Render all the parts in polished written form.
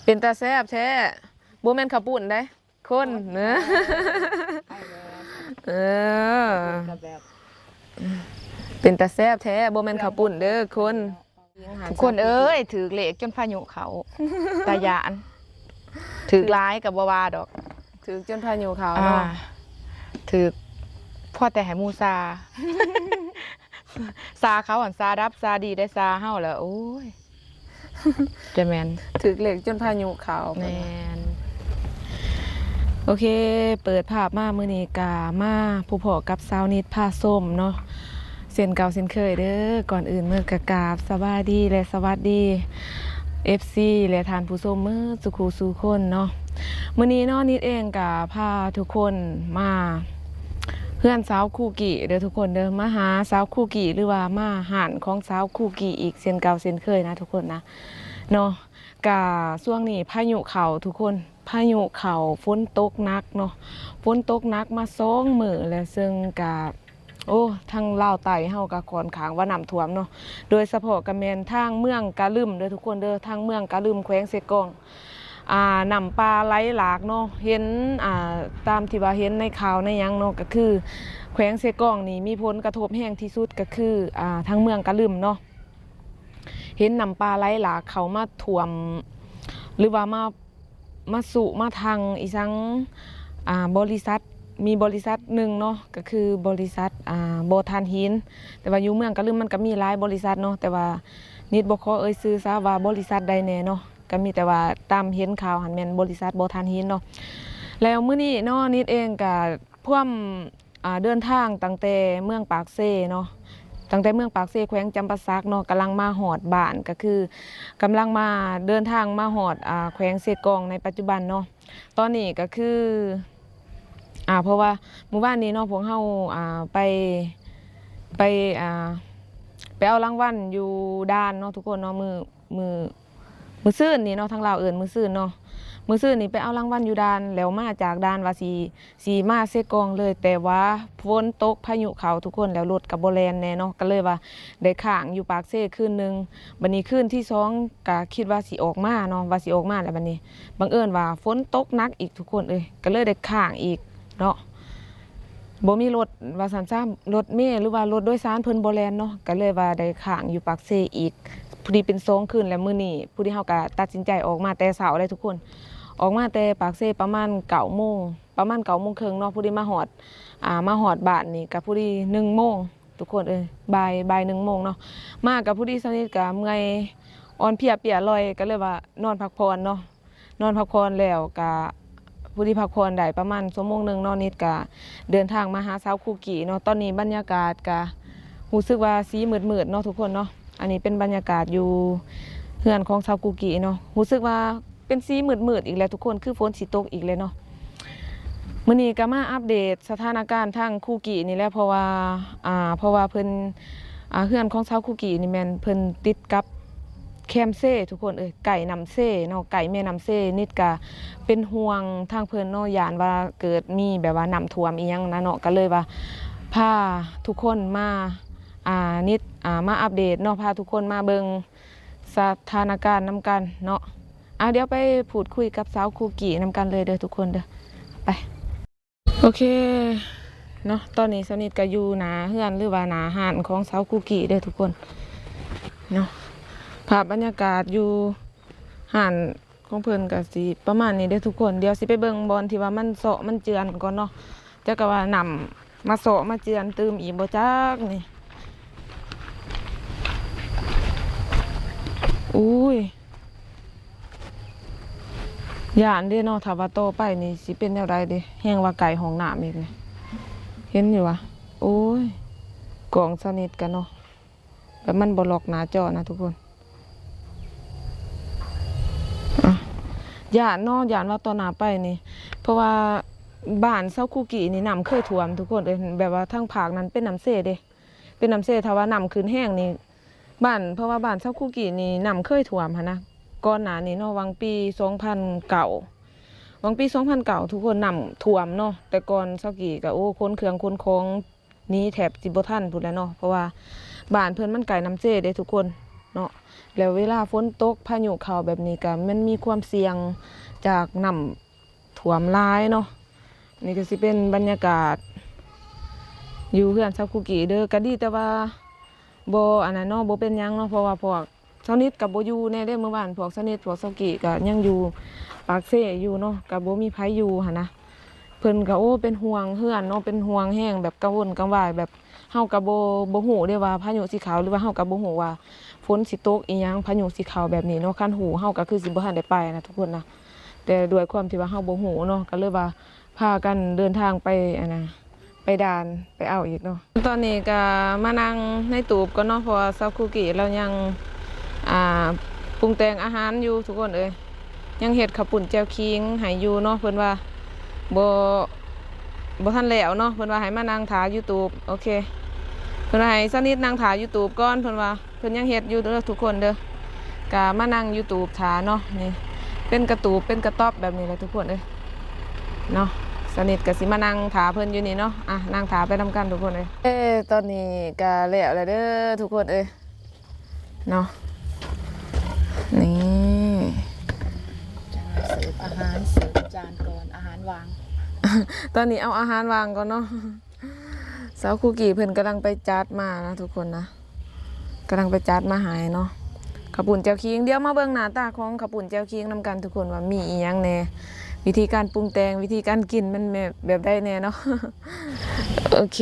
เป็นตาแซ่บแท้บ่แม่นข้าวปุ้นได้คนเนื้อเออเป็นตาแซ่บแท้บ่แม่นข้าวปุ้นเด้อคนทุกคนเอ้ยถือเหล็กจนพายุเขาตายานถือร้ายกับว่าดอกถือจนพายุเขาเนาะถือพ่อแต่ให้มูซาซาเขาหันซาดับซาดีได้ซาเฮาแล้วโอ้ยจะแมนถือเหล็กจนพายุเขาแมนโอเคเปิดภาพมามื้อนี้กามาผู้พ่อกับสาวนิดพาส้มเนาะเส้นเก่าเส้นเคยเด้อก่อนอื่นมื้อกะกราบสวัสดีและสวัสดี FC และทานผู้ชมมื้อสุขสู่คนเนาะมื้อนี้เนาะนิดเองกะพาทุกคนมาเพื่อนสาวคู่กี่เด้อทุกคนเด้อมาหาสาวคู่กี่หรือว่ามาหานของสาวคู่กี่อีกเส้นเก่าเส้นเคยนะทุกคนนะเนาะกะช่วงนี้พายุเข้าทุกคนพายุเข้าฝนตกหนักเนาะฝนตกหนักมา2 มื้อแล้วซึ่งกะโอ้ทางลาวใต้เฮาก็ค่อนข้างว่าน้ำท่วมเนาะโดยเฉพาะกะแม่นทางเมืองกะลึมเด้อทุกคนเด้อทางเมืองกะลึมแขวงเซกองน้ำปลาไหลหลากเนาะเห็นตามที่ว่าเห็นในข่าวในหยังเนาะก็คือแขวงเซกองนี่มีผลกระทบแห้งที่สุดก็คือทางเมืองกะลึมเนาะเห็นน้ำปลาไหลหลากเข้ามาท่วมหรือว่ามาสู่มาทางอีสังบริษัทมีบริษัทหนึ่งเนาะก็คือบริษัทโบทานหินแต่ว่าอยู่เมืองกะลึมมันก็มีหลายบริษัทเนาะแต่ว่านิดบ่ขอเอ่ยชื่อซะว่าบริษัทใดแน่เนาะก็มีแต่ว่าตามเห็นข่าวหันแม่นบริษัทโบทานหินเนาะแล้วมื้อนี้เนาะนิดเองก็พ่วมเดินทางตั้งแต่เมืองปากเซ่เนาะตั้งแต่เมืองปากเซ่แขวงจำปาสักเนาะกำลังมาหอดบ้านก็คือกำลังมาเดินทางมาหอดแขวงเซกองในปัจจุบันเนาะตอนนี้ก็คือเพราะว่าเมื่อวานนี้เนาะพวกเฮาไปเอารางวัลอยู่ด้านเนาะทุกคนเนาะมือซื่นนี่เนาะทางลาวเอิ้นมือซื่นเนาะมือซื่นนี่ไปเอารางวัลอยู่ด้านแล้วมาจากด้านว่าสีมาเซกองเลยแต่ว่าฝนตกพายุเข้าทุกคนแล้วรถก็บ่แล่นแน่เนาะก็เลยว่าได้ค้างอยู่ปากเซ่คืนนึงบัดนี้คืนที่2ก็คิดว่าสิออกมาเนาะว่าสิออกมาแล้วบัดนี้บังเอิญว่าฝนตกหนักอีกทุกคนก็เลยได้ค้างอีกเนาะบ่มีรถว่าซั่นซ้ำรถเมล์หรือว่ารถโดยสารเพิ่นบ่แล่นเนาะก็เลยว่าได้ค้างอยู่ปากเซ่อีกพอดีเป็น2คืนแล้วมื้อนี้ผู้ที่เฮาก็ตัดสินใจออกมาแต่เช้าเลยทุกคนออกมาแต่ปากเซ่ประมาณ9 โมงประมาณ9 โมงครึ่งเนาะผู้ที่มาฮอดบ้านนี่ก็ผู้ที่1 โมงทุกคนบ่าย1 โมงเนาะมากับผู้ที่สนิทก็เมื่อยอ่อนเพลียเปียลอยก็เลยว่านอนพักผ่อนเนาะนอนพักผ่อนแล้วก็ผู้ที่พักผ่อนได้ประมาณ1 ชั่วโมงเนาะนิดก็เดินทางมาหาสาวคูกี่เนาะตอนนี้บรรยากาศก็รู้สึกว่าสีมืดๆเนาะทุกคนเนาะอันนี้เป็นบรรยากาศอยู่เฮือนของสาวคูกี่เนาะรู้สึกว่าเป็นสีมืดๆอีกแล้วทุกคนคือฝนสิตกอีกเลยเนาะมื้อนี้ก็มาอัปเดตสถานการณ์ทางคูกี่นี่แหละเพราะว่าเพิ่นเฮือนของสาวคูกี่นี่แม่นเพิ่นติดกับแคมเซ่ทุกคนไก่น้ำเซ่เนาะไก่แม่น้ำเซ่นิดก็เป็นห่วงทางเพิ่นเนาะย่านว่าเกิดมีแบบว่าน้ำท่วมอีหยังนะเนาะก็เลยว่าพาทุกคนมานิดมาอัปเดตเนาะพาทุกคนมาเบิ่งสถานการณ์นำกันเนาะเดี๋ยวไปพูดคุยกับสาวคูกี่นำกันเลยเด้อทุกคนเด้อไปโอเคเนาะตอนนี้สนิทก็อยู่หน้าเฮือนหรือว่าหน้าห้านของสาวคูกี่เด้อทุกคนเนาะภาพบรรยากาศอยู่ห้านของเพิ่นก็สิประมาณนี้เด้อทุกคนเดี๋ยวสิไปเบิ่งบอลที่ว่ามันเสาะมันเจือนก่อนเนาะจักก็ว่านำมาเสาะมาเจือนตื่มอีกบ่จักนี่อุ้ยย่านเด้เนาะถ้าว่าโตไปนี่สิเป็นแนวใดเด้แฮงว่าไก่ห้องน้ำอีกเลยเห็นอยู่วะโอ้ยกล่องสนิทกันเนาะแบบมันบ่ล็อกหน้าจอนะทุกคนย่านเนาะย่านว่าตอนหน้าไปนี่เพราะว่าบ้านเซาคูกี่นี่น้ำเคยท่วมทุกคนแบบว่าทางภาคนั้นเป็นน้ำเซ่เด้เป็นน้ำเซ่ถ้าว่าน้ำขึ้นแห้งนี่เพราะว่าบ้านเซาคูกี่นี่น้ำเคยท่วมหั่นนะก่อนหน้านี้เนาะวังปี2009วังปี2009ทุกคนน้ำท่วมเนาะแต่ก่อนเซากี่ก็คนเครื่องคนของนี้แถบสิบ่ทันพุ่นแหละเนาะเพราะว่าบ้านเพิ่นมันไกลน้ำเซ่เด้ทุกคนเนาะ แล้วเวลาฝนตกพายุเข้าแบบนี้ก็มันมีความเสี่ยงจากน้ำท่วมหลายเนาะนี่ก็สิเป็นบรรยากาศอยู่เฮือนซาวคุกิเด้อก็ดีแต่ว่าบ่อันนั้นเนาะบ่เป็นหยังเนาะเพราะว่าพวกเซานิดก็บ่อยู่แน่เด้เมื่อวานพวกเซานิดพวกเซากิก็ยังอยู่ปากเซ่อยู่เนาะก็บ่มีไผอยู่หั่นนะเพิ่นก็โอ้เป็นห่วงเฮือนเนาะเป็นห่วงแฮงแบบกังวลกังวายแบบเฮาก็บ่ฮู้เด้ว่าพายุสิเข้าหรือว่าเฮาก็บ่ฮู้ว่าฝนสิตกอีหยังพายุสิเข้าแบบนี้เนาะคันฮู้เฮาก็คือสิบ่ทันได้ไปนะทุกคนนะแต่ด้วยความที่ว่าเฮาบ่ฮู้เนาะก็เลยว่าพากันเดินทางไปอันน่ะไปด่านไปเอาอีกเนาะตอนนี้ก็มานั่งในตูบก่อนเนาะเพราะว่าซาวคุกิเรายังปรุงแต่งอาหารอยู่ทุกคนเอ้ยยังเฮ็ดข้าวปุ้นแจ่วขิงให้อยู่เนาะเพิ่นว่าบ่ทันแล้วเนาะเพิ่นว่าให้มานั่งถ่าย YouTube โอเคเพิ่นว่าให้สักนิดนั่งถ่าย YouTube ก่อนเพิ่นว่าเพิ่นยังเฮ็ดอยู่เด้อทุกคนเด้อก็มานั่ง YouTube ถ่าเนาะนี่เป็นกระตูบเป็นกระต๊อบแบบนี้แหละทุกคนเอ้ยเนาะสนิทก็สิมานั่งถ่าเพิ่นอยู่นี่เนาะนั่งถ่าไปนำกันทุกคนเอ้ยตอนนี้ก็แล้วเด้อทุกคนเอ้ยเนาะนี่ จะมาเสิร์ฟอาหารเสิร์ฟจานก่อนอาหารวาง ตอนนี้เอาอาหารวางก่อนเนาะสาวคุกิเพิ่นกำลังไปจัดมานะทุกคนนะกำลังไปจัดมาหายเนาะข้าวปุ้นแจ่วขิงเดี๋ยวมาเบิ่งหน้าตาของข้าวปุ้นแจ่วขิงนำกันทุกคนว่ามีอีหยังแน่วิธีการปรุงแต่งวิธีการกินมันแบบใดแน่เนาะ โอเค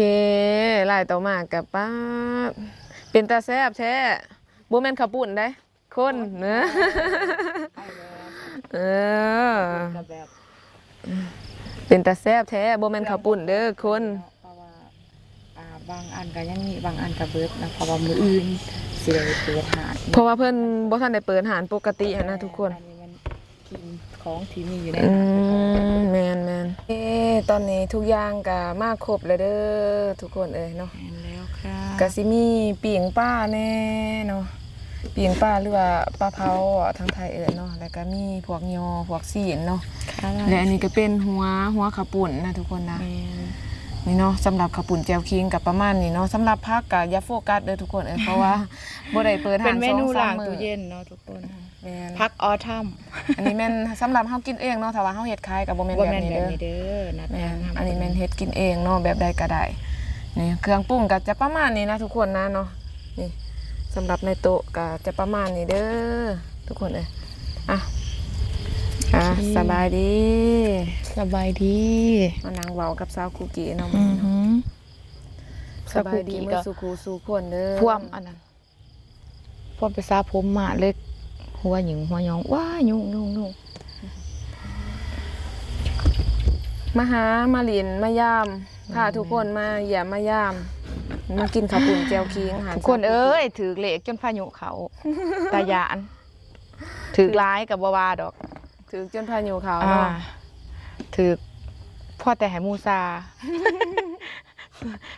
หลายต่อมากับป้าเป็นตาแซ่บแท้บ่แม่นข้าวปุ้นได้คนเนอะ เออ แบบ เป็นตาแซ่บแท้บ่แม่นข้าวปุ้นเด้อคน เพราะว่าบางอันก็ยังมีบางอันก็เบิดนะเพราะว่ามื้ออื่นสิได้เปิดหาด เพราะว่าเพิ่นบ่ทันได้เปิดอาหารปกติหันนะทุกคน อันนี้มันกินของที่มีอยู่ใน อื หาด มแม่นตอนนี้ทุกอย่างก็มาครบแล้วเด้อทุกคนเอ้ยเนาะ แม่นแล้วค่ะ ก็สิมีปิ่งปลาแน่เนาะปิ่งปลาหรือว่าปลาเผาทางไทยเอิ้นเนาะแล้วก็มีพวกยอพวกซีนเนาะ ค่ะ และอันนี้ก็เป็นหัวข้าวปุ้นนะทุกคนนะ แม่น นี่เนาะสำหรับข้าวปุ้นแจ่วขิงกับประมาณนี้เนาะสำหรับผักก็อย่าโฟกัสเด้อทุกคนเอ้ยเพราะว่าบ่ได้เปิด เป็ หาน เมนู 2-3 ล้าง มื้อ ตู้เย็นเนาะทุกคน แม่น พักออทัม อันนี้แม่นสำหรับเฮากินเองเนาะถ้าว่าเฮาเฮ็ดขายก็บ่แม่น บ่ แบบ แม่น นี้ แบบ เด้อ นี้เด้อนะ แม่นอันนี้แม่นเฮ็ดกินเองเนาะแบบใดก็ได้นี่เครื่องปรุงก็จะประมาณนี้นะทุกคนนะเนาะนี่สำหรับในโต๊ะก็จะประมาณนี้เด้อทุกคนเอ้ยอ่ะสบายดี สบายดี มานั่งเว้ากับสาวคุกิเนาะ อือหือ สบายดีมื้อสุขสู่คนเด้อ พวมอันนั้นพวมไปซาผมมาเล็กหัวหญิงหัวหยองว้ายุ่ง มาหามาหลินมายามพาทุกคนมาเยี่ยมมายามมากินข้าวปุ้นแจ่วขิงอาหาร ทุกคนเอ้ยถือเหล็กจนพายุเขาตายานถือร้ายกับบ่ว่าดอก ถึงจนพายุเขา อ่า เนาะ ถือพ่อแต่ให้มูซา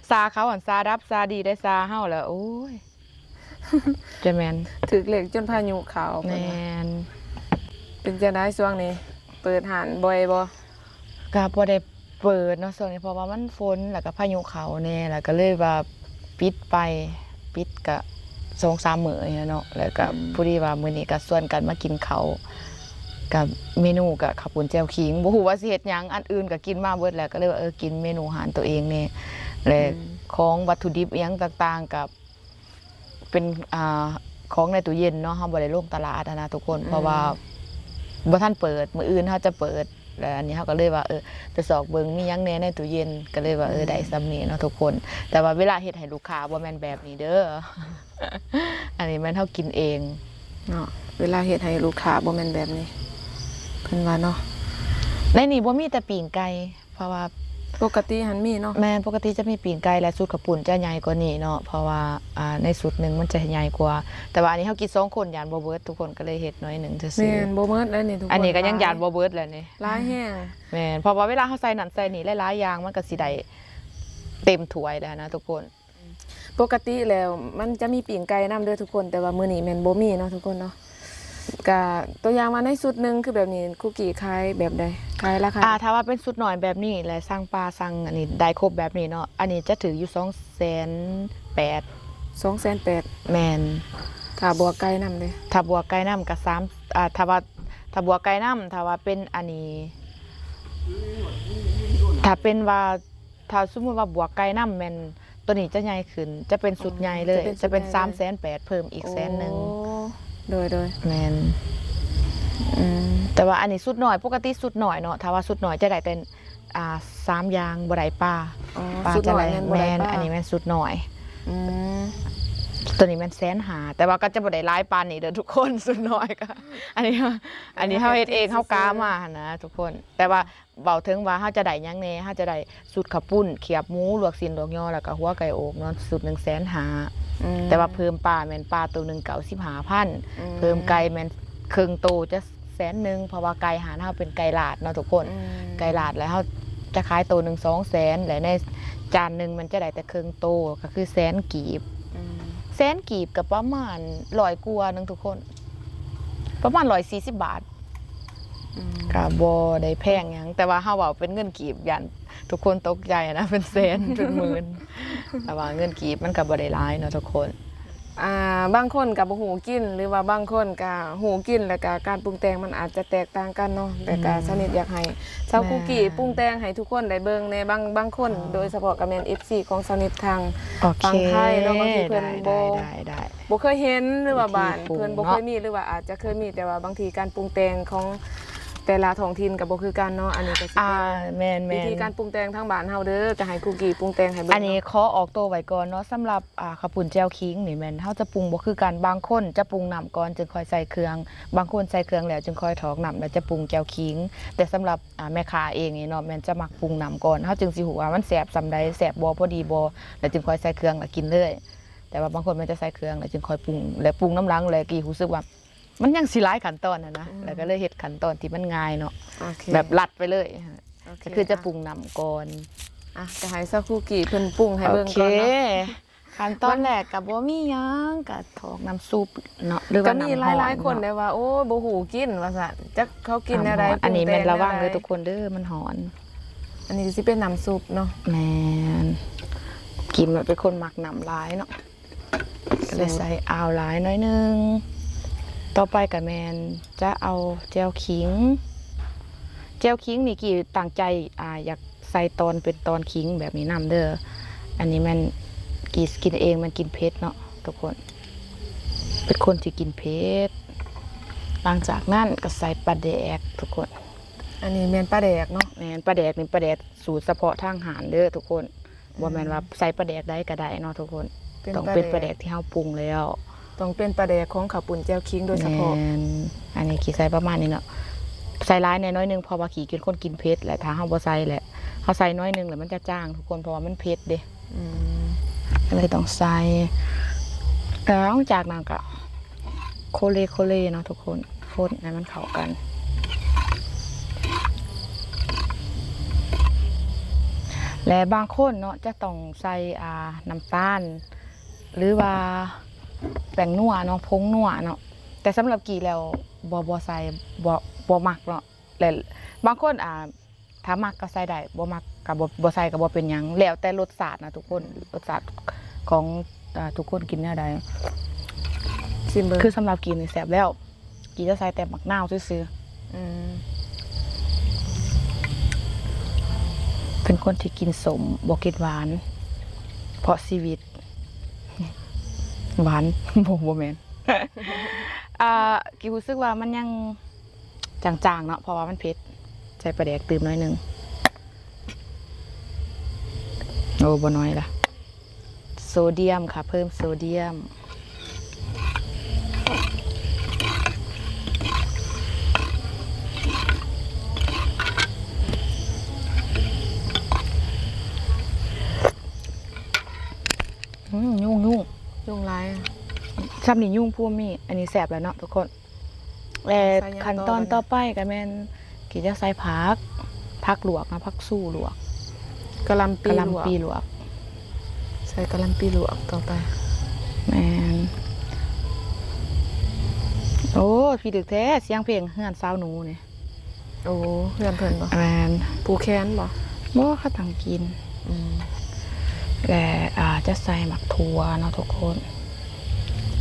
ซาเขาอันซาดับซาดีได้ซาเฮาแล้วโอ้ยจะแมน ถึกเหล็กจนพายุเขา แม เพิ่นว่า น เป็นจะได้ช่วงนี้ เปิดหานบ่อยบ่ ก็บ่ได้เปิดเนาะส่วนนี้เพราะว่ามันฝนแล้วก็พายุเขาแน่แล้วก็เลยว่าปิดก็2-3 มื้อเนาะแล้วก็พอดีว่ามื้อนี้ก็ส่วนกันมากินเขาวกับเมนูกับข้าวปุ้นแจ่วขิงบ่ฮู้ว่าสิเฮ็ดหยังอันอื่นก็กินมาเบิดแล้วก็เลยว่ากินเมนูอาหารตัวเองนี่และของวัตถุดิบอิหยังต่างๆกับเป็นของในตู้เย็นเนาะเฮาบ่ได้ลงตลาดนะทุกคนเพราะว่าบ่ทันเปิดมื้ออื่นเฮาจะเปิดแล้วอันนี้เฮาก็เลยว่าไปสอกเบิ่งมีหยังแหน่ในตู้เย็นก็เลยว่าได้ซ้ำนี้เนาะทุกคน แต่ว่าเวลาเฮ็ดให้ลูกค้าบ่แม่นแบบนี้เด้อ อันนี้แม่นเฮากินเอง เนาะเวลาเฮ็ดให้ลูกค้าบ่แม่นแบบนี้เพิ่นว่าเนาะ ในนี้บ่มีแต่ปีงไก่เพราะว่า ปกติหันมีเนาะ แม่นปกติจะมีปีงไก่และสูตรข้าวปุ้นจะใหญ่กว่านี้เนาะเพราะว่าในสูตรหนึงมันจะใหญ่กว่า แต่ว่าอันนี้เฮากิน2คนยานบ่เบิดทุกคนก็เลยเฮ็ดน้อยหนึงซื่ แม่ อน บ่หมดแล้วนี่ทุกคน อันนี้ก็ยังยานบ่เบิดแล้วนี่ หลายแฮง แม่นเพราะว่าเวลาเฮาใส่นั่นใส่นี่หลายๆอย่างมันก็สิได้เต็มถ้วยแล้วนะทุกคน ปกติแล้วมันจะมีปิ่งไก่นํเด้อทุกคนแต่ว่ามื้อนี้แม่นบ่มีเนาะทุกคนเนาะก็ตัวอย่างมาในสุดหนึงคือแบบนี้คุกกี้ขายแบบใดขายราคา ถ้าว่าเป็นสูตรหน่อยแบบนี้แหละสั่งปลาสั่งอันนี้ได้ครบแบบนี้เนาะอันนี้จะถืออยู่280,000 280,000 แม่น ถ้าบัวไก่นำเด้ ถ้าบัวไก่น้ำกับถ้าบัวไก่น้ำถ้าว่าเป็นอันนี้ถ้าเป็นว่าถ้าสมมติว่าบัวไก่น้ำแม่นตัวนี้จะใหญ่ขึ้นจะเป็นสุดใหญ่เลยจะเป็น380,000เพิ่มอีก100,000 โอ้โดย แม่น อืม แต่ว่าอันนี้สุดหน่อยปกติสุดหน่อยเนาะถ้าว่าสุดหน่อยจะได้เป็น3อย่างบ่ได้ปลา อ๋อ ปลา สุด จะ หน่อ ได้ ยแม่นบ่ แม่ ได้ น ป้า อันนี้แม่นสุดหน่อย อืม ตัวนี้แม่น150,000แต่ว่าก็จะบ่ได้หลายปานนี้เด้อทุกคนสุดหน่อยก็อันนี้เฮาเฮ็ดเองเฮากามาหั่นนะทุกคน แต่ว่าเว้าถึงว่าเฮาจะได้หยังแหน่เฮาจะได้สูตรข้าวปุ้นเขียบหมูลวกซีนลวกยอแล้วก็หัวไก่อกเนาะสูตร150,000แต่ว่าเพิ่มปลาแม่นปลาตัวหนึง95,000เพิ่มไก่แม่นครึ่งโตจะ100,000เพราะว่าไก่หารเฮาเป็นไก่ลาดเนาะทุกคนไก่ลาดแล้วเฮาจะขายตัวหนึง200,000และในจานหนึงมันจะได้แต่ครึ่งโตก็คือ100,000กีบ100,000กีบก็ประมาณ100กว่านึงทุกคน ประมาณ140 บาทก็บ่ได้แพงหยังแต่ว่าเฮาเว้าเป็นเงินกีบยันทุกคนตกใจนะเป็นแสนเป็นหมื่นแต่ว่าเงินกีบมันก็บ่ได้หลายเนาะทุกคน บางคนก็บ่ฮู้กินหรือว่าบางคนก็ฮู้กินแล้วก็การปรุงแต่งมันอาจจะแตกต่างกันเนาะแต่ก็สนิทอยากให้ชาวคุกกี้ปรุงแต่งให้ทุกคนได้เบิ่งในบางคนโดยเฉพาะก็แม่น FC ของสนิททาง ฝั่งไทยเนาะบางทีเพิ่นบ่ ได้ บ่เคยเห็นหรือว่าบ้าน วิธีปรุง เพิ่นบ่ เนาะ เคยมีหรือว่าอาจจะเคยมีแต่ว่าบางทีการปรุงแต่งของแต่ละท้องถิ่นก็บ่คือกันเนาะอันนี้ก็สิเป็น แม่ วิธี น การปรุงแต่งทางบ้านเฮาเด้อจะให้คุกกี้ปรุงแต่งให้เบิ่ง อันนี้ขอออกตัวไว้ก่อนเนาะสำหรับข้าวปุ้นแจ่วขิงนี่แม่นเฮาจะปรุงบ่คือกันบางคนจะปรุงน้ำก่อนจึงค่อยใส่เครื่อง บางคนใส่เครื่องแล้วจึงค่อยถอกน้ำแล้วจะปรุงแจ่วขิง แต่สำหรับแม่ค้าเองนี่เนาะแม่นจะมักปรุงน้ำก่อนเฮาจึงสิฮู้ว่ามันแซ่บส่ำใดแซ่บบ่พอดีบ่แล้วจึงค่อยใส่เครื่องแล้วกินเลย แต่ว่าบางคนมันจะใส่เครื่องแล้วจึงค่อยปรุงแล้วปรุงน้ำหลังแล้วกี่รู้สึกว่า มันยังสิหลายขั้นตอนนะแล้วก็เลยเฮ็ดขั้นตอนที่มันง่ายเนาะ โอเค แบบลัดไปเลย โเ ก็คือจะปรุงน้ำก่อน จะให้ซาคุกิเพิ่นปรุงให้ โอ เบิ่ง เค ก่อนเนาะ ขั้นตอนแรกก็บ่มีหยังก็ถอกน้ำซุปเนาะหรือ ก็ ว่าน้ำ มีหลายๆคนได้ว่าโอ้บ่ฮู้กินว่าซั่นจักเขากินอะไร อันนี้แม่น ปงแต่ ระวัง แน เล วย ทุกคนเด้อมันหอน อันนี้สิเป็นน้ำซุปเนาะ แม่นกินแบบเป็นคนมักน้ำหลายเนาะก็เลยใส่อ่าวหลายน้อยนึงต่อไปก็แม่นจะเอาแจ่วขิงนี่กี่ตั้งใจอยากใส่ตอนเป็นตอนขิงแบบนี้นำเด้ออันนี้มันกี่กินเองมันกินเผ็ดเนาะทุกคนเป็นคนที่กินเผ็ดหลังจากนั้นก็ใส่ปลาแดกทุกคน อันนี้แม่นปลาแดกเนาะ แม่นปลาแดกนี่ปลาแดกสูตรเฉพาะทางอาหารเด้อทุกคนบ่แม่นว่าใส่ปลาแดกได้ก็ได้เนาะทุกคนต้องเป็นปลาแดกที่เฮาปรุงแล้ว ต้องเป็นปลาแดกของข้าวปุ้นแจ่วขิงโดยเฉพาะ แม่นอันนี้กี่ใส่ประมาณนี้เนาะใส่ร้ายน้อยนึงเพราะว่าขี่เป็นคนกินเผ็ดแหละถ้าเฮาบ่ใส่แหละเฮาใส่น้อยนึงแล้วมันจะจ้างทุกคนเพราะว่ามันเผ็ดเด้ อืม ก็เลยต้องใส่แล้วจากนั้นก็โคเลเนาะทุกคนคนให้มันเข้ากันและบางคนเนาะจะต้องใส่น้ำตาลหรือว่าแป้งนัวเนาะผงนัวเนาะแต่สำหรับกี่แล้วบ่ใส่บ่มักเนาะและบางคนถ้ามักก็ใส่ได้บ่มักก็บ่ใส่ก็บ่เป็นหยังแล้วแต่รสชาตินะทุกคนรสชาติของทุกคนกินแนวใด ชิมเบิ่ง คือสำหรับกินนี่แซ่บแล้วกีจะใส่แต่หมักนาวซื่อ อืม ๆเป็นคนที่กินสมบ่กินหวาน เพราะชีวิต หวาน บ่แม่น กี่รู้สึกว่ามันยังจางๆเนาะเพราะว่ามันเผ็ดใส่ปลาแดกตื่มน้อยหนึงโอ้บ่น้อยล่ะโซเดียมค่ะเพิ่มโซเดียมยุ่ง ยุงลาย ซ้ำนี่ยุ่งพวกมีอันนี้แสบแล้วเนาะทุกคนและขั้นตอนต่อไปก็แม่นกี่จะใส่ผักหลวกนะผักสู้หลวก กะหล่ำปี กะห ลวก ล่ำปีหลวก ใส่กะหล่ำปีลวกต่อไป แม่นโอ้พี่ดึกแท้เสียงเพลงเฮือนสาวหนูนี่ โอ้เพื่อนเพิ่นบ่ แม่น ปูแค้นบ่ บ่เขาตั้งกิน อืม และจะใส่หมักถั่วเนาะทุกคน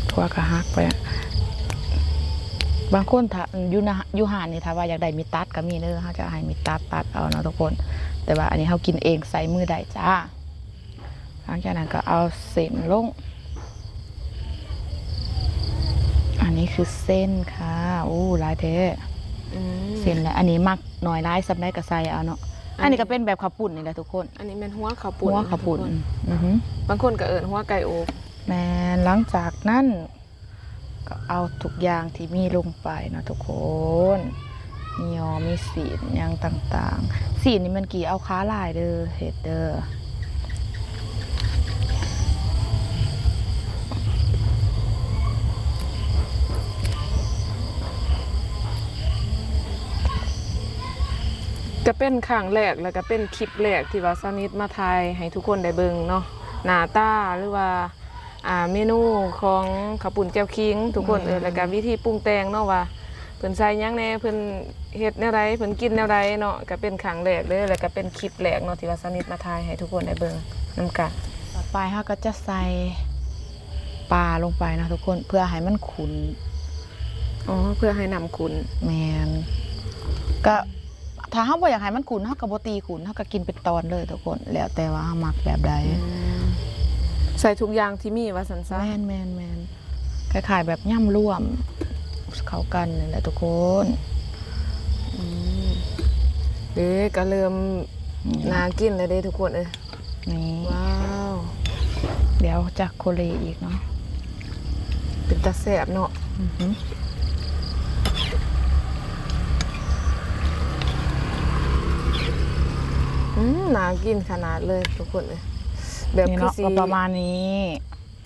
โถ กว่าก็ฮักไปอะบางคนถ้าอยู่หานนี่ถ้าว่าอยากได้มีตัดก็มีเด้อเขาจะให้มีตัดเอาเนาะทุกคน แต่ว่าอันนี้เขากินเองใส่มือได้จ้าหลังจากนั้นก็เอาเส้นลงอันนี้คือเส้นค่ะอู้หลายแท้เส้นแล้วอันนี้มักหน่อยร้ายสับได้ก็ใส่เอาเนาะอันนี้ก็เป็นแบบข้าวปุ่นนี่แหละทุกคน อันนี้เป็นหัวข้าวปุ่น หัวข้าวปุ่นบางคนก็เอิ้นหัวไก่โอก แม่นหลังจากนั้นก็เอาทุกอย่างที่มีลงไปเนาะทุกคนมียอมีสีนอย่างต่างๆสีนนี่มันกี่เอาค้าลายเด้อเห็ดเด้อก็เป็นครั้งแรกแล้วก็เป็นคลิปแรกที่ว่าสนิทมาถ่ายให้ทุกคนได้เบิ่งเนาะหน้าตาหรือว่าเมนูของข้าวปุ่นแจ่วคิงทุกคนแล้วก็วิธีปรุงแต่งเนาะว่าเพิ่นใส่หยังแหน่เพิ่นเฮ็ดแนวใดเพิ่นกินแนวใดเนาะก็เป็นครั้งแรกเลยแล้วก็เป็นคลิปแรกเนาะที่ว่าสนิทมาถ่ายให้ทุกคนได้เบิ่งนำกัน ต่อไปเฮาก็จะใส่ปลาลงไปนะทุกคนเพื่อให้มันขุ่น อ๋อเพื่อให้น้ำขุ่น แมนก็ถ้าเฮาบ่อยากให้มันขุ่นเฮาก็บ่ตีขุ่นเฮาก็กินเป็นตอนเลยทุกคนแล้วแต่ว่าเฮามักแบบใด ใส่ทุกอย่างที่มีว่าสันซะ แม่นคล้ายๆแบบย่ำร่วมเข้ากันนี่แหละทุกคน เด้ก็เริ่มน่ากินแล้วเด้ทุกคนเอ้ย นี่ ว้าว เดี๋ยวจะโคเลอีกเนาะ เป็นตาแซ่บเนาะน่ากินขนาดเลยทุกคนเลยแบบ นี่ คือ เนาะ สิ ก็ประมาณนี้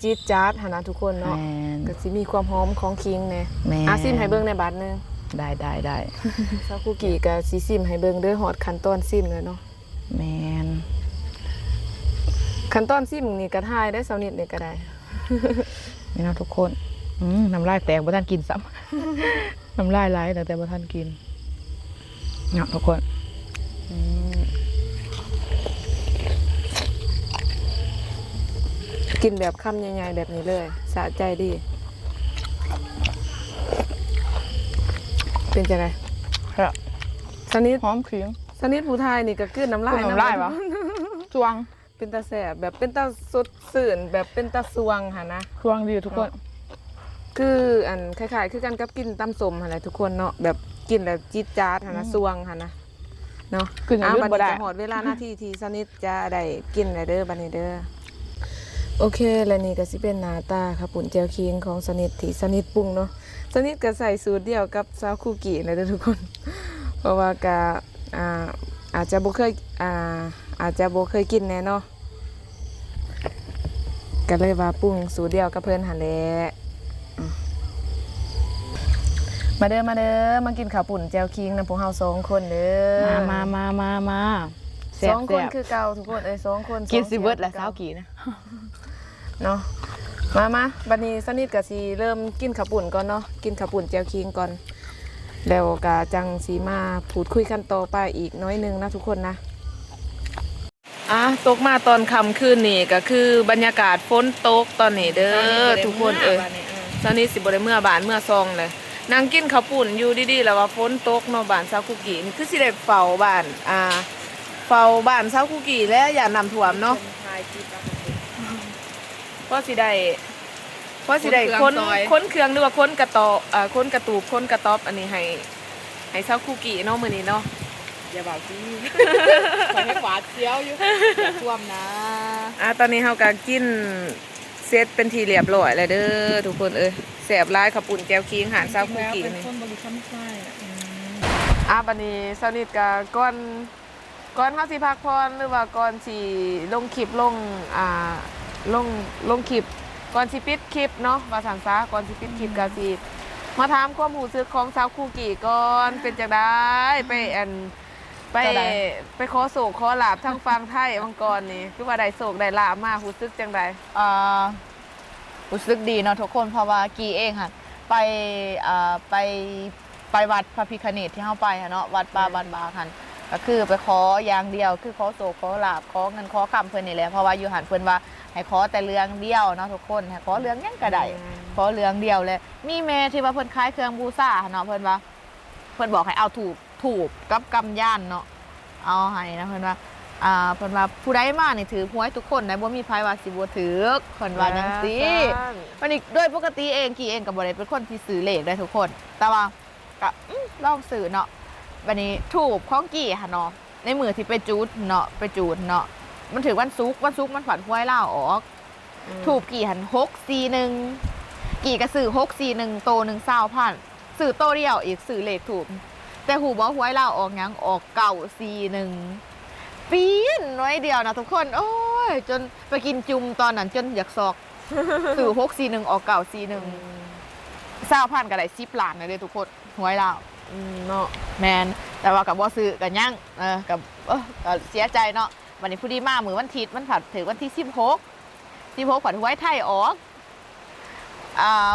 จี๊ดจ๊าดหั่นนะทุกคนเนาะ แม่น ก็สิมีความหอมของคิงแน่ แม่น ซิมให้เบิ่งในบาทนึง ได้ ซาคุกิก็สิซิมให้เบิ่งเด้อฮอดขั้นตอนซิมเลยเนาะ แมน ขั้นตอนซิมนี่ก็ทายได้เซานิดนี่ก็ได้ นี่เนาะทุกคนน้ำลายแตกบ่ทันกินซ้ำ น้ำลายไหลแต่บ่ทันกินเนาะทุกคนกินแบบคำใหญ่ๆแบบนี้เลยสะใจดี เป็นจังไง ครับ สนิท หอมเคียง สนิทผู้ไทยนี่ก็กลืนน้ำลาย กลืนน้ำลายวะ จวง เป็นตาแสบแบบเป็นตาสดสื่นแบบเป็นตาสวงค่ะนะ จวงดีทุกคน คืออันคล้ายๆคือกันกับกินตำสมค่ะนะทุกคนเนาะแบบกินแบบจี๊ดจ๊าดค่ะนะสวงค่ะนะเนาะ กินอย่างอื่น บัด บ่ นี้ ได้ จะหอดเวลาหน้าที่ที่สนิทจะได้กินแล้วเด้อบัดนี้เด้อโอเคและนี่ก็สิเป็นหน้าตาค่ะปุ่นแจวคิงของสนิทที่สนิทปรุงเนาะสนิทก็ใส่สูตรเดียวกับซาวคุกิเลยเด้อทุกคน เพราะว่าก็อาจจะบ่เคยกินแน่เนาะก็เลยว่าปรุงสูตรเดียวกับเพิ่นหั่นแหละมาเด้อมากินข้าวปุ่นแจวคิงนำพวกเฮา2คนเด้อ มาแซ่ ส บ องคนคือเก่าทุกคน2คน กินสิเบิดแหละสาวกี่นะ เนาะมาบัดนี้สนิทก็สิเริ่มกินข้าวปุ่นก่อนเนาะกินข้าวปุ่นแจวคิงก่อนแล้วก็จังสีมาพูดคุยกันต่อไปอีกน้อยหนึงนะทุกคนนะตกมาตอนค่ำคืนนี่ก็คือบรรยากาศฝนตกตอนนี้เด้อทุกคนตอนนี้สิบ่ได้เมื่อบ้านเมื่อซองเลยนั่งกินข้าวปุ่นอยู่ดีๆแล้วว่าฝนตกเนาะบ้านซาวคุกินี่คือสิได้เฝ้าบ้านเฝ้าบ้านซาวคุกิและอย่าน้ำท่วมเนาะเพราะสิได้ค้นเครื่องหรือว่าค้นกระตอค้นกระตูบค้นกระต๊อบอันนี้ให้ซาวคุกิเนาะมื้อนี้เนาะ อย่าบอกสิขอให้หวาดเสียวอยู่อย่าท่วมนะ ตอนนี้เฮาก็กินเสร็จเป็นทีเรียบร้อยแล้วเด้อทุกคนแซ่บหลายข้าวปุ่นแจ่วคิงหารซาวคุกินี่คนบริษัทใช่บัดนี้สนิทก็ก่อนเฮาสิพักผ่อนหรือว่าก่อนสิลงคลิปลงคลิปก่อนสิปิดคลิปเนาะว่าซั่นซะก่อนสิปิดคลิปก็สิมาถามความรู้สึกของซาวคุกิก่อนเป็นจังได๋ไปขอโศกขอลาบทั้งฟังไทยมังกรนี่คือว่าได้โศกได้ลาบมารู้สึกจังได๋รู้สึกดีเนาะทุกคนเพราะว่ากีเองค่ะไปวัดพระพิฆเนศที่เข้าไปเนาะวัดป่าบ้านบาคันก็คือไปขออย่างเดียวคือขอโศกขอลาบขอเงินขอคำเพิ่นนี่แหละเพราะว่าอยู่หันเพิ่นว่าให้ขอแต่เรื่องเดียวเนาะทุกคนให้ขอเรื่องหยังก็ได้ข อเรื่องเดียวเลยมีแม่ที่ว่าเพิ่นขายเครื่องบูชาเนาะเพิ่นว่าเพิ่นบอกให้เอาถูกกับกำย่านเนาะเอาให้นะเพิ่นว่าเพิ่นว่าผู้ใดมานี่ถือหวยทุกคนได้บ่มีไผว่าสิบ่ถือเพิ่นว่าจังซี่มันอีกโดยปกติเองกี่เองก็บ่ได้เป็นคนที่ซื้อเลขได้ทุกคน แต่ว่าก็ลองซื้อเนาะบัดนี้ถูกของกี่ค่ะเนาะในมือที่ไปจูดเนาะไปจูดเนาะมันถึงวันศุกร์มันฝันหวยลาวออกถูกกี่หัน641กี่ก็ซื้อ641โต1 20,000ซื้อโตเดียวอีกซื้อเลขถูกแต่หูบ่หวยลาวออกหยังออก941ปีนน้อยเดียวนะทุกคนโอ้ยจนไปกินจุ่มตอนนั้นจนอยากซอกซื้อ641ออก941 20,000ก็ได้10 ล้านเลยทุกคนหวยลาวเนาะแมนแต่ว่ากับบ่ซื้อกันยังกับก็เสียใจเนาะวันนี้ผู้ดีมากมือวันทิศมันผัดถึงวันที่16ผัดหวยไทยออก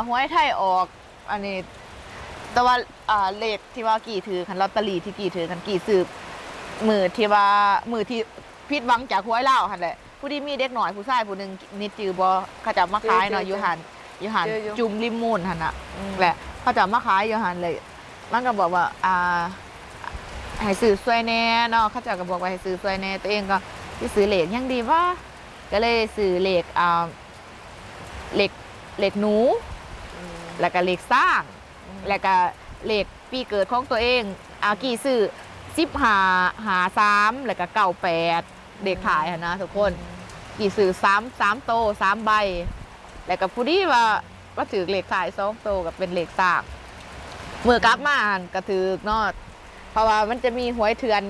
หวยไทยออกอันนี้แต่ว่าเลขที่ว่ากี่ถือคันลอตเตอรี่ที่กี่ถือคันกี่สืบมือที่ผิดหวังจากหวยลาวหั่นแหละผู้ดีมีเด็กหน่อยผู้ชายผู้นึงนิดจือบ่เขาจะมาขายเนาะอยู่หันจุ่มริมมูลหั่นน่ะแหละเขาจะมาขายอยู่หันเลยมันก็บอกว่าให้ซื้อซวยแน่เนาะเขาจะก็บอกว่าให้ซื้อซวยแน่ตัวเองก็ที่ซื้อเหล็กยังดีว่าก็เลยซื้อเหล็กเหล็กหนูแล้วก็เหล็กสร้างแล้วก็เหล็กปีเกิดของตัวเองกี่ซื้อ1553แล้วก็98เด็กขายนะทุกคนกี่ซื้อ3โต3ใบแล้วก็ผู้ดีว่าถือเหล็กขาย2โตกับเป็นเหล็กสร้างเมื่อกลับมาก็ถือเนาะเพราะว่ามันจะมีหวยเถื่อน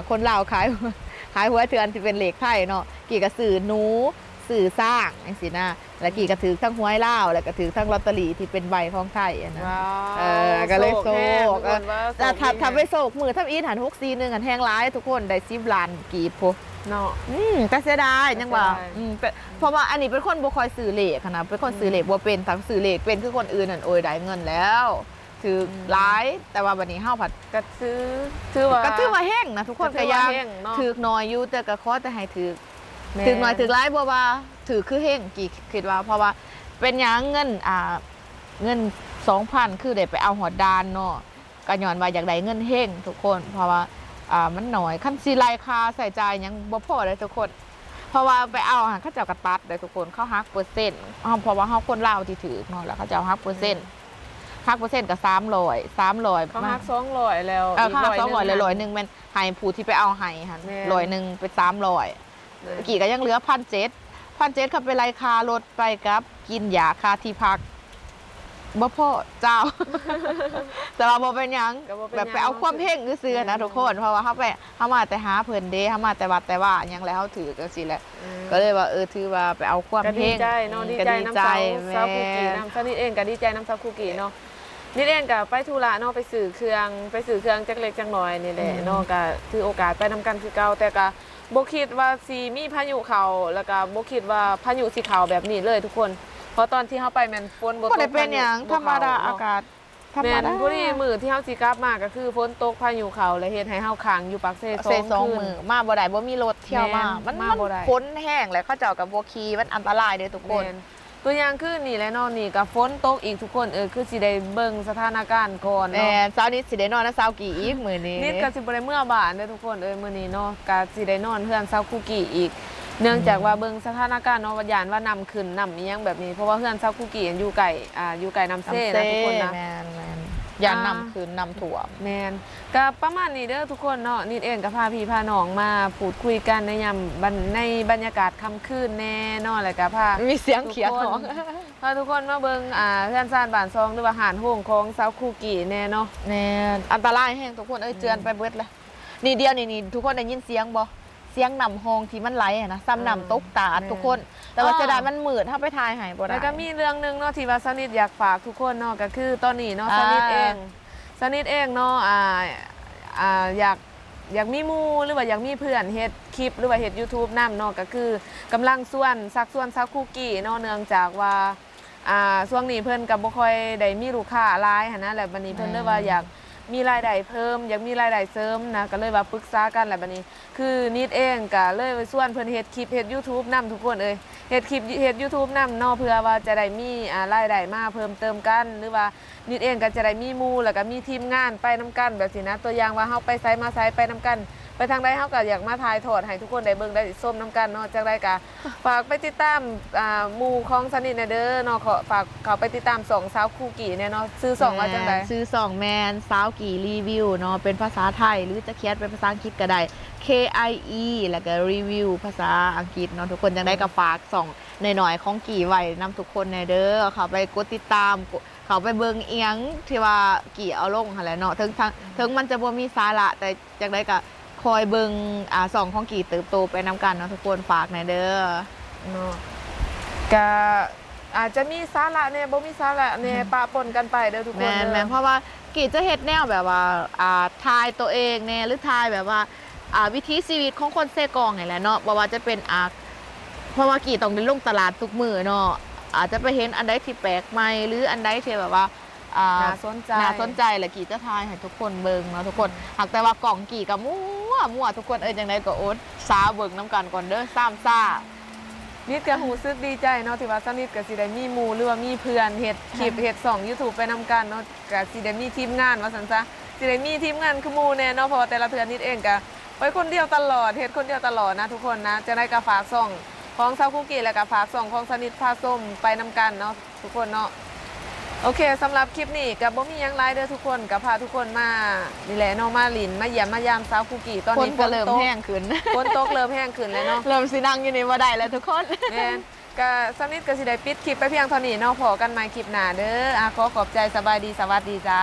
คนลาวขายหวยเถื่อนที่เป็นเหล็กไทยเนาะกี่กระสือหนูสื่อสร้างอย่างสินะแล้วกี่กระถือทั้งหวยลาวแล้วก็ถือทั้งลอตเตอรี่ที่เป็นใบของไทยนะก็เลยโศกแต่ทำไปโศกมือทำอีหัน641หันแห้งร้ายทุกคนได้10 ล้านกีบพอเนาะแต่เสียดายยังว่าเพราะว่าอันนี้เป็นคนบ่คอยซื้อเลขนะเป็นคนซื้อเลขบ่เป็นทั้งซื้อเลขเป็นคือคนอื่นนั่นโอ้ยได้เงินแล้วถือร้ายแต่ว่าวันนี้ห้าผัดกระซื้อว่าแห้งนะทุกคนก็ยังถือน้อยอยู่แต่ก็ขอแต่ให้ถือหน่อยถือร้ายเพราะว่าถือคือแห้งกี่คิดว่าเพราะว่าเป็นอย่างเงิน 2,000 คือได้ไปเอาหัวดานเนาะก็ย้อนว่าอยากได้เงินแห้งทุกคนเพราะว่ามันหน่อยขั้นซีไลคาใส่ใจยังบ่พอเลยทุกคนเพราะว่าไปเอาเขาเจ้ากระตัดเลยทุกคนเขาหักเปอร์เซ็นต์เพราะว่าเขาคนลาวที่ถือเนาะแล้วเขาจะหักเปอร์เซ็นต์กับ300เขาหัก200แล้วอีก200เลย100มันให้ผู้ที่ไปเอาให้หั่น100เป็น300กี่ก็ยังเหลือ1,700เขาไปไล่ค่ารถไปกับกินยาค่าที่พักบ่พ่อเจ้าแต่ว่าบ่เป็นหยังแบบไปเอาความเพ่งซื่อๆนะทุกคนเพราะว่าเขามาแต่หาเพิ่นเด้เขามาแต่วัดแต่ว่าหยังแล้วเขาถือจังซี่แหละก็เลยว่าถือว่าไปเอาความเพ่งดีใจเนาะดีใจน้ำเซาคุกิน้ำซานิดเองก็ดีใจน้ำเซาคุกิเนาะนี่เองก็ไปธุระเนาะไปสื่อเครื่องจักเล็กจักน้อยนี่แหละเนาะก็ถือโอกาสไปนำกันคือเก่าแต่ก็บ่คิดว่าสิมีพายุเข้าแล้วก็บ่คิดว่าพายุสิเข้าแบบนี้เลยทุกคนเพราะตอนที่เฮาไปแม่นฝนบ่ตกได้เป็นหยังธรรมดาอากาศธรรมดาแม่นผู้นี้มื้อที่เฮาสิกลับมาก็คือฝนตกพายุเข้าแล้วเฮ็ดให้เฮาค้างอยู่ปากเซ่2 มื้อมาบ่ได้บ่มีรถเที่ยวมามันฝนแห้งแล้วเขาเจ้าก็บ่ขี่มันอันตรายเด้อทุกคนตัวอย่างคือนี่แหละเนาะนี่ก็ฝนตกอีกทุกคนคือสิได้เบิ่งสถานการณ์ก่อนเนาะเช้านี้สิได้นอนนะเช้ากี่อีกมื้อนี้นิดก็สิบ่ได้เมื่อบ้านเด้อทุกคนมื้อนี้เนาะก็สิได้นอนเฮือนเช้าคุกิอีกเนื่องจากว่าเบิ่งสถานการณ์เนาะว่าย่านว่านำขึ้นนำอีหยังแบบนี้เพราะว่าเฮือนเช้าคุกิอยู่ไกลน้ำเซ่นะทุกคนนะแม่นย่านนำขึ้นนำท่วมแม่นก็ประมาณนี้เด้อทุกคนเนาะนิดเองก็พาพี่พาน้องมาพูดคุยกันในบรรยากาศค่ำคืนแน่เนาะแล้วก็พามีเสียงเขียนน้องพาทุกคนมาเบิ่งเฮือนซ่านบ้านซองหรือว่าหานโฮงของเช้าคุกิแน่เนาะแน่อันตรายแห้งทุกคนเจือนไปเบิดเลยนี่เดียวนี่ทุกคนได้ยินเสียงบ่เสียงนำห้องที่มันไหลนะซ้ำนำตกตาทุกคนแต่ว่าจะได้มันมืดถ้าไปทายหายบ่ได้แล้วก็มีเรื่องนึงเนาะที่ว่าสนิทอยากฝากทุกคนเนาะก็คือตอนนี้เนาะสนิทเองเนาะอยากมีหมู่หรือว่าอยากมีเพื่อนเฮ็ดคลิปหรือว่าเฮ็ด YouTube นำเนาะก็คือกำลังส่วนซาคุกิเนาะเนื่องจากว่าช่วงนี้เพิ่นก็บ่ค่อยได้มีลูกค้าหลายหั่นนะแล้วบัดนี้เพิ่นเลยว่าอยาก มีรายได้เพิ่มอยากมีรายได้เสริมนะก็เลยว่าปรึกษากันแหละบัดนี้ คือนิดเองก็เลยไปส่วนเพิ่นเฮ็ดคลิปเฮ็ด YouTube นํทุกคนเอ้ยเฮ็ดคลิปเฮ็ด YouTube นํเนาะเพื่อว่าจะได้มีรายได้มาเพิ่มเติมกัน หรือว่านิดเองก็จะได้มีหมู่แล้วก็มีทีมงานไปนํกันแบบสินะตัวอย่างว่าเฮาไปไสมาไสไปนํกัน ไปทางใดเฮาก็อยากมาถ่ายทอดให้ทุกคนได้เบิ่งได้ส้มน้ำกันเนาะจังได๋ก็ฝากไปติดตามหมู่ของสนิทเด้อเนาะขอฝากเขาไปติดตามสองสาวคู่กี่เนี่ยเนาะซื้อสองว่าจังได๋ ซื้อ2แมนสาวกี่รีวิวเนาะเป็นภาษาไทยหรือจะเขียนเป็นภาษาอังกฤษก็ได้ KIE แล้วก็รีวิวภาษาอังกฤษเนาะทุกคนจังได้ก็ฝาก2หน่อยๆของกี่ไว้นำทุกคนในเด้อเขาไปกดติดตามเขาไปเบิ่งเอียงที่ว่ากี่เอาลงหั่นแหละเนาะถึงมันจะบ่มีสาระแต่จังได้ก็คอยเบิ่งสองของกี่เติบโตไปนำกันเนาะทุกคนฝากในเด้อ เนาะก็อาจจะมีสาระเนี่ยบ่มีสาระเนี่ยปะปนกันไปเด้อทุกคน แม่น เด้อ แม่นเพราะว่ากี่จะเฮ็ดแนวแบบว่าทายตัวเองเนี่ยหรือทายแบบว่าวิถีชีวิตของคนเซกองนี่แหละเนาะบ่ว่าจะเป็นเพราะว่ากี่ต้องได้ลงตลาดทุกมื้อเนาะอาจจะไปเห็นอันใดที่แปลกใหม่หรืออันใดที่แบบว่าน่าสนใจ น่าสนใจแหละกี่จะทายให้ทุกคนเบิ่งเนาะทุกคนหากแต่ว่ากล่องกี่ก็มั่วทุกคนจังไดก็อดสาเบิ่งนํกันก่อนเด้อซ้ำซ่า นิดก็รู้สึกดีใจเนาะที่ว่าสนิทก็สิได้มีหมู่หรือว่ามีเพื่อนเฮ็ดคลิปเฮ็ดช่อง YouTube ไปนํกันเนาะก็สิได้มีทีมงานว่าซั่นซะสิได้มีทีมงานคือหมู่แน่เนาะเพราะว่าแต่ละเทื่อนิดเองก็ไปคนเดียวตลอดเฮ็ดคนเดียวตลอดนะทุกคนนะจะได้ก็ฝากช่องของซาวคุกกี้แล้วก็ฝากช่องของสนิทพาส้มไปนํกันเนาะทุกคนเนาะโอเคสำหรับคลิปนี้ก็บ่มีหยังหลายเด้อทุกคนก็พาทุกคนมานี่แหละเนาะมาหลินมาเยี่ยมมายามซาวคุกกี้ตอน คน นี้ ก็เริ่มแห้งขึ้น ฝนตกเริ่มแห้งขึ้นแล้วเนาะ เริ่มสินั่งอยู่นี่บ่ได้แล้วทุกคน แม่นก็สำนิทก็สิได้ปิดคลิปไปเพียงเท่านี้เนาะพอกันใหม่คลิปหน้าเด้อขอขอบใจสบายดีสวัสดีจ้า